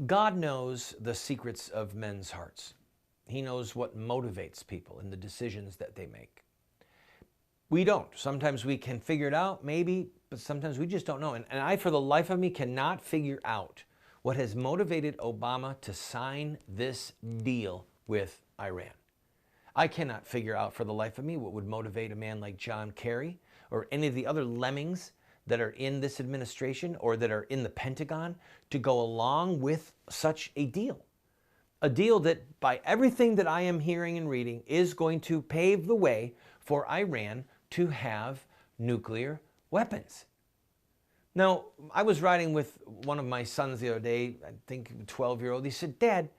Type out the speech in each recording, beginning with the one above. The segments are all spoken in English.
God knows the secrets of men's hearts. He knows what motivates people in the decisions that they make. We don't. Sometimes we can figure it out, maybe, but sometimes we just don't know. And I, for the life of me, cannot figure out what has motivated Obama to sign this deal with Iran. I cannot figure out for the life of me what would motivate a man like John Kerry or any of the other lemmings that are in this administration or that are in the Pentagon to go along with such a deal. A deal that, by everything that I am hearing and reading, is going to pave the way for Iran to have nuclear weapons. Now, I was riding with one of my sons the other day, I think a 12-year-old. He said, "Dad,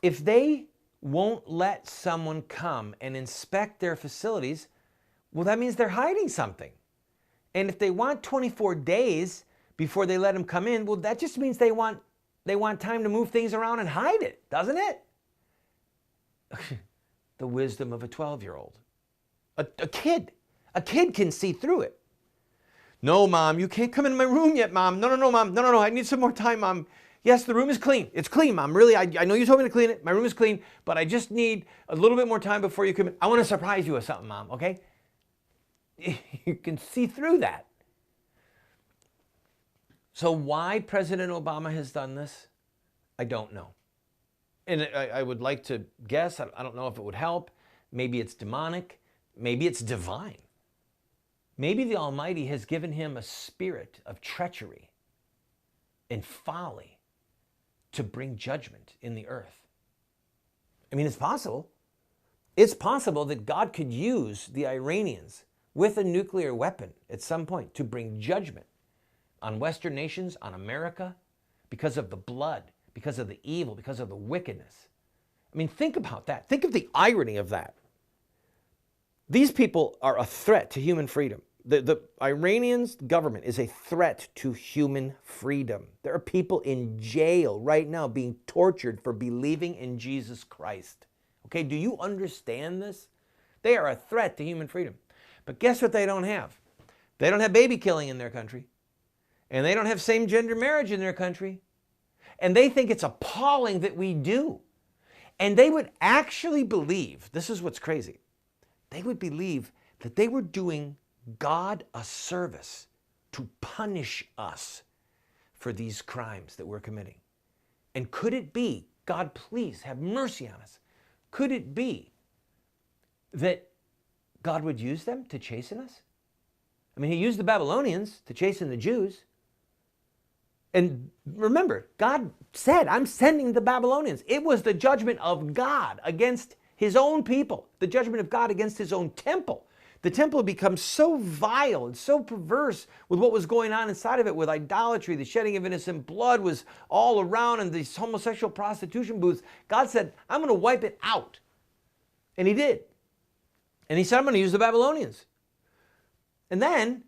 if they won't let someone come and inspect their facilities, well, that means they're hiding something. And if they want 24 days before they let them come in, well, that just means they want time to move things around and hide it, doesn't it?" The wisdom of a 12-year-old. A kid can see through it. "No, Mom, you can't come in my room yet, Mom. No, Mom. No, I need some more time, Mom. Yes, the room is clean. It's clean, Mom. Really, I know you told me to clean it. My room is clean, but I just need a little bit more time before you come in. I want to surprise you with something, Mom, okay?" You can see through that. So why President Obama has done this, I don't know. And I would like to guess, I don't know if it would help. Maybe it's demonic. Maybe it's divine. Maybe the Almighty has given him a spirit of treachery and folly to bring judgment in the earth. I mean, it's possible. It's possible that God could use the Iranians with a nuclear weapon at some point to bring judgment on Western nations, on America, because of the blood, because of the evil, because of the wickedness. I mean, think about that. Think of the irony of that. These people are a threat to human freedom. The Iranian government is a threat to human freedom. There are people in jail right now being tortured for believing in Jesus Christ. Okay, do you understand this? They are a threat to human freedom. But guess what they don't have? They don't have baby killing in their country. And they don't have same-gender marriage in their country. And they think it's appalling that we do. And they would actually believe, this is what's crazy, they would believe that they were doing God a service to punish us for these crimes that we're committing. And could it be, God, please have mercy on us, could it be that God would use them to chasten us? I mean, he used the Babylonians to chasten the Jews. And remember, God said, "I'm sending the Babylonians." It was the judgment of God against his own people, the judgment of God against his own temple. The temple had become so vile and so perverse with what was going on inside of it, with idolatry, the shedding of innocent blood was all around, and these homosexual prostitution booths. God said, "I'm going to wipe it out." And he did. And he said, "I'm going to use the Babylonians." And then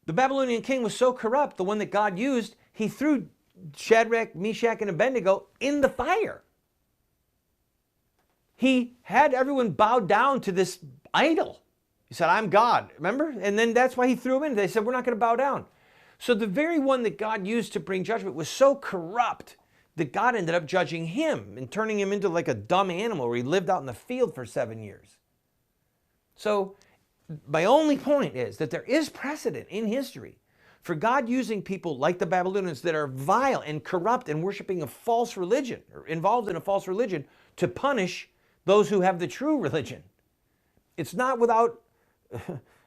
the Babylonian king was so corrupt, the one that God used, he threw Shadrach, Meshach, and Abednego in the fire. He had everyone bow down to this idol. He said, "I'm God," remember? And then that's why he threw them in. They said, "We're not going to bow down." So the very one that God used to bring judgment was so corrupt that God ended up judging him and turning him into like a dumb animal where he lived out in the field for 7 years. So my only point is that there is precedent in history for God using people like the Babylonians that are vile and corrupt and worshiping a false religion or involved in a false religion to punish those who have the true religion. It's not without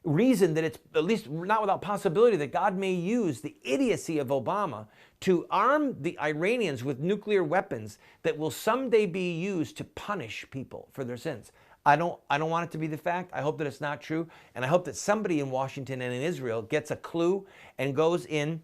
reason that it's at least not without possibility that God may use the idiocy of Obama to arm the Iranians with nuclear weapons that will someday be used to punish people for their sins. I don't want it to be the fact. I hope that it's not true. And I hope that somebody in Washington and in Israel gets a clue and goes in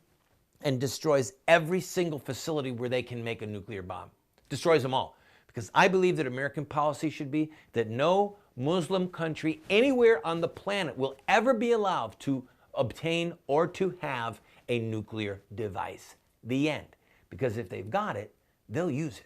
and destroys every single facility where they can make a nuclear bomb. Destroys them all. Because I believe that American policy should be that no Muslim country anywhere on the planet will ever be allowed to obtain or to have a nuclear device. The end. Because if they've got it, they'll use it.